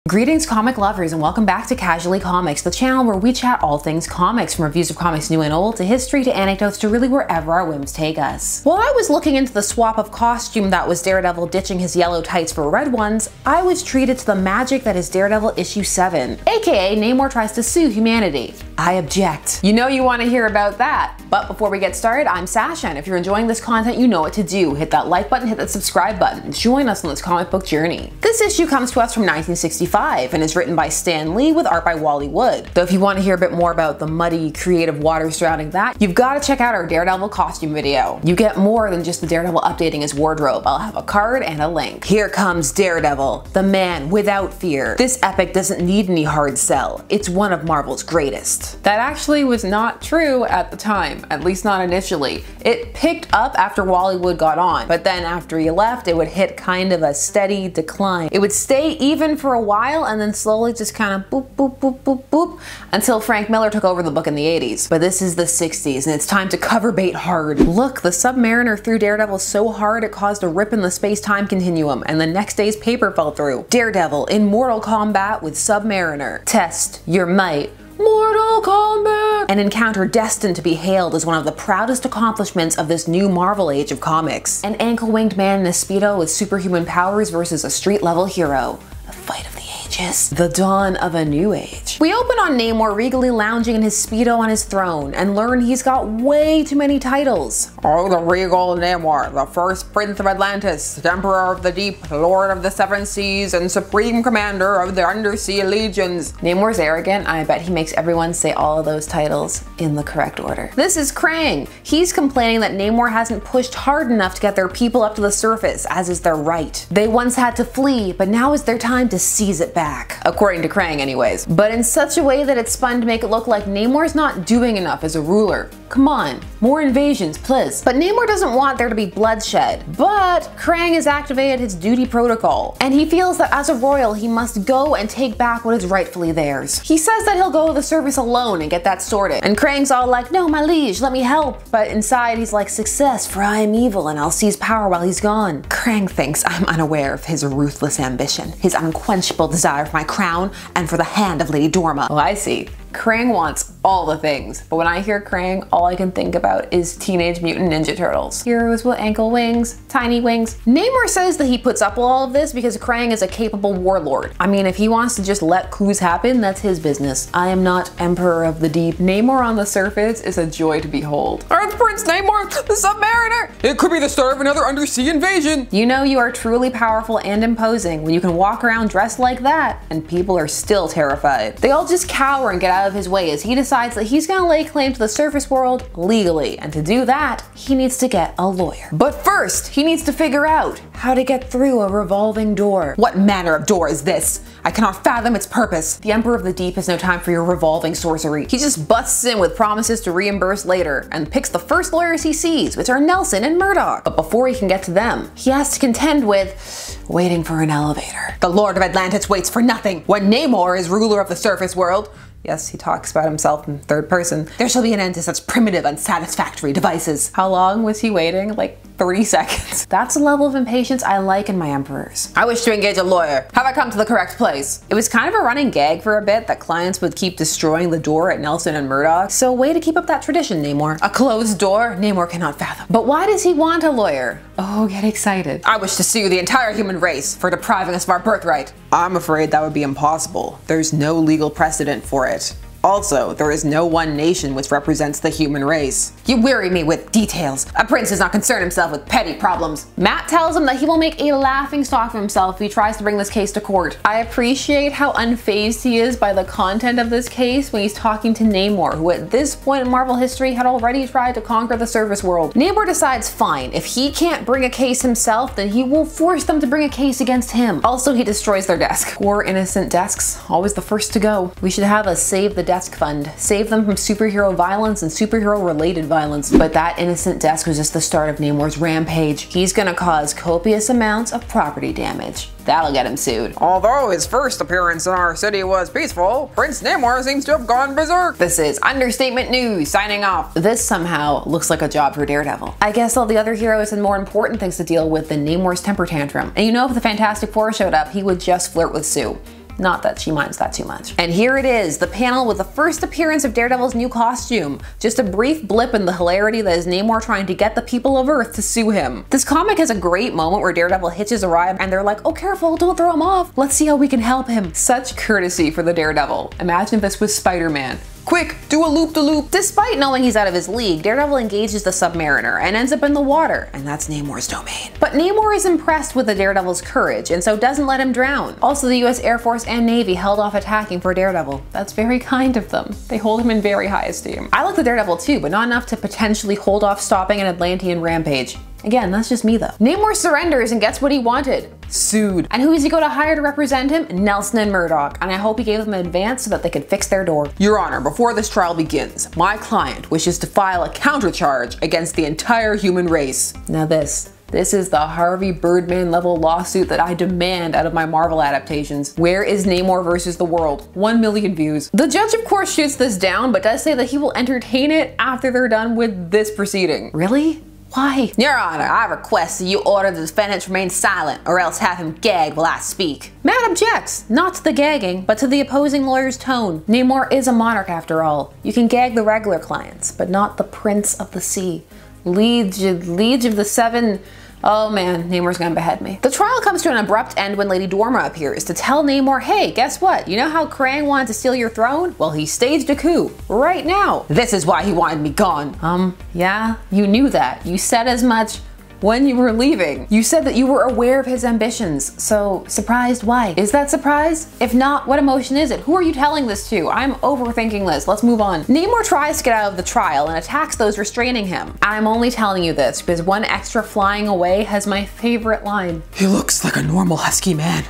Greetings comic lovers and welcome back to Casually Comics, the channel where we chat all things comics, from reviews of comics new and old to history to anecdotes to really wherever our whims take us. While I was looking into the swap of costume that was Daredevil ditching his yellow tights for red ones, I was treated to the magic that is Daredevil issue 7, aka Namor tries to sue humanity. I object. You know you want to hear about that. But before we get started, I'm Sasha, and if you're enjoying this content, you know what to do. Hit that like button, hit that subscribe button, and join us on this comic book journey. This issue comes to us from 1965 and is written by Stan Lee with art by Wally Wood. Though if you want to hear a bit more about the muddy, creative waters surrounding that, you've got to check out our Daredevil costume video. You get more than just the Daredevil updating his wardrobe. I'll have a card and a link. Here comes Daredevil, the man without fear. This epic doesn't need any hard sell. It's one of Marvel's greatest. That actually was not true at the time, at least not initially. It picked up after Wally Wood got on, but then after he left, it would hit kind of a steady decline. It would stay even for a while and then slowly just kind of boop, boop, boop, boop, boop, until Frank Miller took over the book in the 80s. But this is the 60s and it's time to cover bait hard. Look, the Submariner threw Daredevil so hard it caused a rip in the space-time continuum, and the next day's paper fell through. Daredevil in mortal combat with Submariner. Test your might. Mortal Kombat! An encounter destined to be hailed as one of the proudest accomplishments of this new Marvel age of comics. An ankle-winged man in a Speedo with superhuman powers versus a street-level hero. A fight of the ages. The dawn of a new age. We open on Namor regally lounging in his Speedo on his throne and learn he's got way too many titles. Oh, the regal Namor, the first Prince of Atlantis, Emperor of the Deep, Lord of the Seven Seas, and Supreme Commander of the Undersea Legions. Namor's arrogant. I bet he makes everyone say all of those titles in the correct order. This is Krang. He's complaining that Namor hasn't pushed hard enough to get their people up to the surface, as is their right. They once had to flee, but now is their time to seize it back. According to Krang anyways. But in such a way that it's spun to make it look like Namor's not doing enough as a ruler. Come on, more invasions, please. But Namor doesn't want there to be bloodshed. But Krang has activated his duty protocol, and he feels that as a royal he must go and take back what is rightfully theirs. He says that he'll go to the surface alone and get that sorted. And Krang's all like, no, my liege, let me help. But inside he's like, success, for I am evil and I'll seize power while he's gone. Krang thinks I'm unaware of his ruthless ambition, his unquenchable desire for my crown and for the hand of Lady Dorma. Oh, I see. Krang wants all the things, but when I hear Krang, all I can think about is Teenage Mutant Ninja Turtles. Heroes with ankle wings, tiny wings. Namor says that he puts up with all of this because Krang is a capable warlord. I mean, if he wants to just let coups happen, that's his business. I am not Emperor of the Deep. Namor on the surface is a joy to behold. Earth Prince Namor, the Submariner! It could be the start of another undersea invasion! You know you are truly powerful and imposing when you can walk around dressed like that, and people are still terrified. They all just cower and get out of his way as he decides that he's gonna lay claim to the surface world legally, and to do that, he needs to get a lawyer. But first, he needs to figure out how to get through a revolving door. What manner of door is this? I cannot fathom its purpose. The Emperor of the Deep has no time for your revolving sorcery. He just busts in with promises to reimburse later, and picks the first lawyers he sees, which are Nelson and Murdoch. But before he can get to them, he has to contend with waiting for an elevator. The Lord of Atlantis waits for nothing when Namor is ruler of the surface world. Yes, he talks about himself in third person. There shall be an end to such primitive, unsatisfactory devices. How long was he waiting? Like 30 seconds. That's a level of impatience I like in my emperors. I wish to engage a lawyer. Have I come to the correct place? It was kind of a running gag for a bit that clients would keep destroying the door at Nelson and Murdoch. So way to keep up that tradition, Namor. A closed door, Namor cannot fathom. But why does he want a lawyer? Oh, get excited. I wish to sue the entire human race for depriving us of our birthright. I'm afraid that would be impossible. There's no legal precedent for it. Also, there is no one nation which represents the human race. You weary me with details. A prince does not concern himself with petty problems. Matt tells him that he will make a laughingstock of himself if he tries to bring this case to court. I appreciate how unfazed he is by the content of this case when he's talking to Namor, who at this point in Marvel history had already tried to conquer the surface world. Namor decides fine, if he can't bring a case himself, then he will force them to bring a case against him. Also, he destroys their desk. Poor innocent desks, always the first to go. We should have a Save the Desk Fund. Save them from superhero violence and superhero related violence. But that innocent desk was just the start of Namor's rampage. He's gonna cause copious amounts of property damage. That'll get him sued. Although his first appearance in our city was peaceful, Prince Namor seems to have gone berserk. This is Understatement News signing off. This somehow looks like a job for Daredevil. I guess all the other heroes had more important things to deal with than Namor's temper tantrum. And you know, if the Fantastic Four showed up, he would just flirt with Sue. Not that she minds that too much. And here it is, the panel with the first appearance of Daredevil's new costume. Just a brief blip in the hilarity that is Namor trying to get the people of Earth to sue him. This comic has a great moment where Daredevil hitches a ride and they're like, oh careful, don't throw him off. Let's see how we can help him. Such courtesy for the Daredevil. Imagine if this was Spider-Man. Quick, do a loop-de-loop. Despite knowing he's out of his league, Daredevil engages the Submariner and ends up in the water, and that's Namor's domain. But Namor is impressed with the Daredevil's courage and so doesn't let him drown. Also, the US Air Force and Navy held off attacking for Daredevil. That's very kind of them. They hold him in very high esteem. I like the Daredevil too, but not enough to potentially hold off stopping an Atlantean rampage. Again, that's just me though. Namor surrenders and gets what he wanted. Sued. And who does he go to hire to represent him? Nelson and Murdoch. And I hope he gave them an advance so that they could fix their door. Your Honor, before this trial begins, my client wishes to file a countercharge against the entire human race. Now this is the Harvey Birdman level lawsuit that I demand out of my Marvel adaptations. Where is Namor versus the World? 1 million views. The judge of course shoots this down, but does say that he will entertain it after they're done with this proceeding. Really? Why? Your Honor, I request that you order the defendant to remain silent or else have him gagged while I speak. Matt objects, not to the gagging, but to the opposing lawyer's tone. Namor is a monarch after all. You can gag the regular clients, but not the Prince of the Sea. Liege of the Seven. Oh man, Namor's gonna behead me. The trial comes to an abrupt end when Lady Dorma appears to tell Namor, hey, guess what? You know how Krang wanted to steal your throne? Well, he staged a coup right now. This is why he wanted me gone. Yeah, you knew that. You said as much when you were leaving. You said that you were aware of his ambitions, so surprised why? Is that surprise? If not, what emotion is it? Who are you telling this to? I'm overthinking this, let's move on. Namor tries to get out of the trial and attacks those restraining him. I'm only telling you this because one extra flying away has my favorite line. He looks like a normal husky man,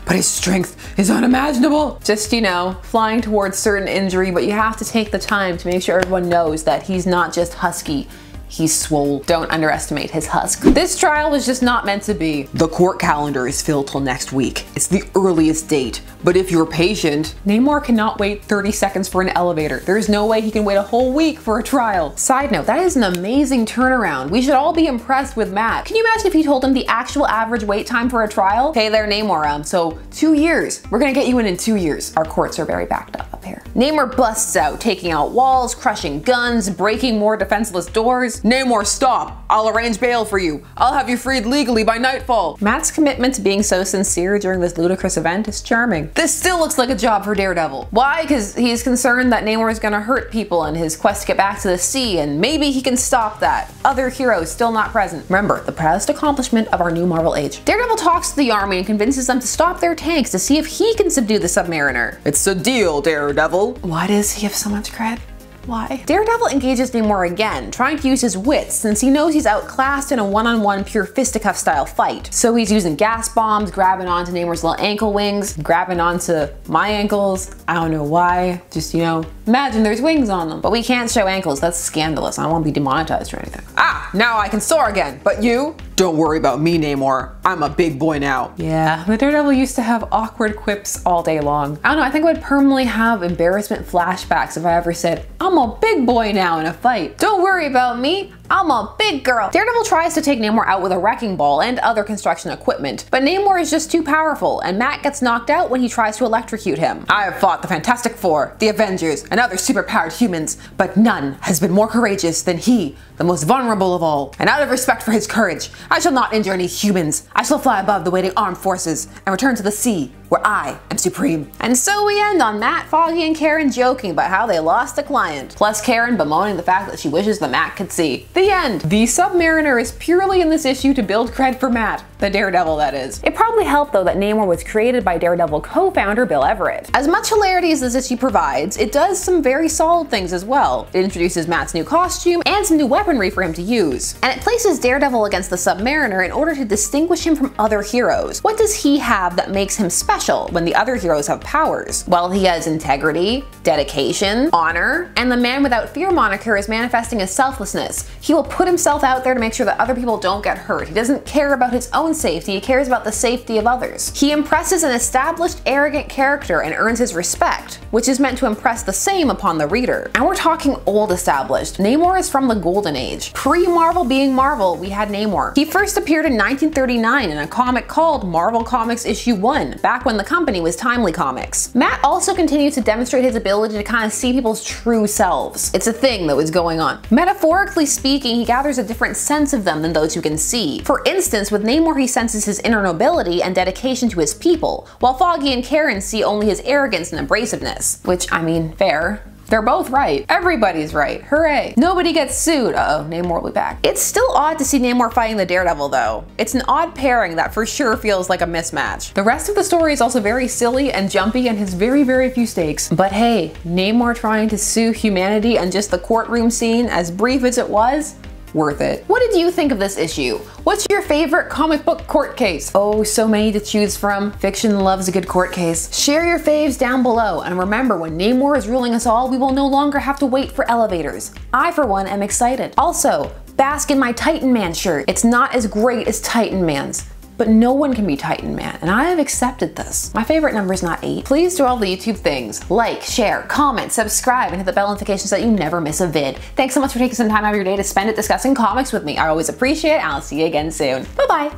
but his strength is unimaginable. Just, you know, flying towards certain injury, but you have to take the time to make sure everyone knows that he's not just husky. He's swole. Don't underestimate his husk. This trial was just not meant to be. The court calendar is filled till next week. It's the earliest date. But if you're patient, Namor cannot wait 30 seconds for an elevator. There's no way he can wait a whole week for a trial. Side note, that is an amazing turnaround. We should all be impressed with Matt. Can you imagine if he told him the actual average wait time for a trial? Hey there, Namor, so 2 years. We're gonna get you in 2 years. Our courts are very backed up here. Namor busts out, taking out walls, crushing guns, breaking more defenseless doors. Namor, stop! I'll arrange bail for you. I'll have you freed legally by nightfall. Matt's commitment to being so sincere during this ludicrous event is charming. This still looks like a job for Daredevil. Why? Because he's concerned that Namor is gonna hurt people in his quest to get back to the sea, and maybe he can stop that. Other heroes still not present. Remember, the proudest accomplishment of our new Marvel age. Daredevil talks to the army and convinces them to stop their tanks to see if he can subdue the Submariner. It's a deal, Daredevil. Why does he have so much cred? Why? Daredevil engages Namor again, trying to use his wits since he knows he's outclassed in a one-on-one pure fisticuff style fight. So he's using gas bombs, grabbing onto Namor's little ankle wings, grabbing onto my ankles. I don't know why, just, you know, imagine there's wings on them. But we can't show ankles, that's scandalous. I don't want to be demonetized or anything. Ah, now I can soar again, but you? Don't worry about me, Namor. I'm a big boy now. Yeah, the Daredevil used to have awkward quips all day long. I don't know, I think I would permanently have embarrassment flashbacks if I ever said, I'm a big boy now in a fight. Don't worry about me. I'm a big girl. Daredevil tries to take Namor out with a wrecking ball and other construction equipment, but Namor is just too powerful, and Matt gets knocked out when he tries to electrocute him. I have fought the Fantastic Four, the Avengers, and other superpowered humans, but none has been more courageous than he, the most vulnerable of all. And out of respect for his courage, I shall not injure any humans. I shall fly above the waiting armed forces and return to the sea, where I am supreme. And so we end on Matt, Foggy, and Karen joking about how they lost a client, plus Karen bemoaning the fact that she wishes that Matt could see. The end. The Submariner is purely in this issue to build cred for Matt, the Daredevil that is. It probably helped though that Namor was created by Daredevil co-founder Bill Everett. As much hilarity as this issue provides, it does some very solid things as well. It introduces Matt's new costume and some new weaponry for him to use. And it places Daredevil against the Submariner in order to distinguish him from other heroes. What does he have that makes him special when the other heroes have powers? Well, he has integrity, dedication, honor, and the Man Without Fear moniker is manifesting his selflessness. He will put himself out there to make sure that other people don't get hurt. He doesn't care about his own own safety, he cares about the safety of others. He impresses an established, arrogant character and earns his respect, which is meant to impress the same upon the reader. And we're talking old established. Namor is from the Golden Age. Pre-Marvel being Marvel, we had Namor. He first appeared in 1939 in a comic called Marvel Comics Issue 1, back when the company was Timely Comics. Matt also continues to demonstrate his ability to kind of see people's true selves. It's a thing that was going on. Metaphorically speaking, he gathers a different sense of them than those who can see. For instance, with Namor he senses his inner nobility and dedication to his people, while Foggy and Karen see only his arrogance and abrasiveness. Which, I mean, fair. They're both right. Everybody's right. Hooray. Nobody gets sued. Uh-oh, Namor will be back. It's still odd to see Namor fighting the Daredevil though. It's an odd pairing that for sure feels like a mismatch. The rest of the story is also very silly and jumpy and has very, very few stakes. But hey, Namor trying to sue humanity and just the courtroom scene, as brief as it was, worth it. What did you think of this issue? What's your favorite comic book court case? Oh, so many to choose from. Fiction loves a good court case. Share your faves down below, and remember, when Namor is ruling us all, we will no longer have to wait for elevators. I, for one, am excited. Also, bask in my Titan Man shirt. It's not as great as Titan Man's, but no one can be Titan Man, and I have accepted this. My favorite number is not 8. Please do all the YouTube things. Like, share, comment, subscribe, and hit the bell notification so that you never miss a vid. Thanks so much for taking some time out of your day to spend it discussing comics with me. I always appreciate it, and I'll see you again soon. Bye-bye.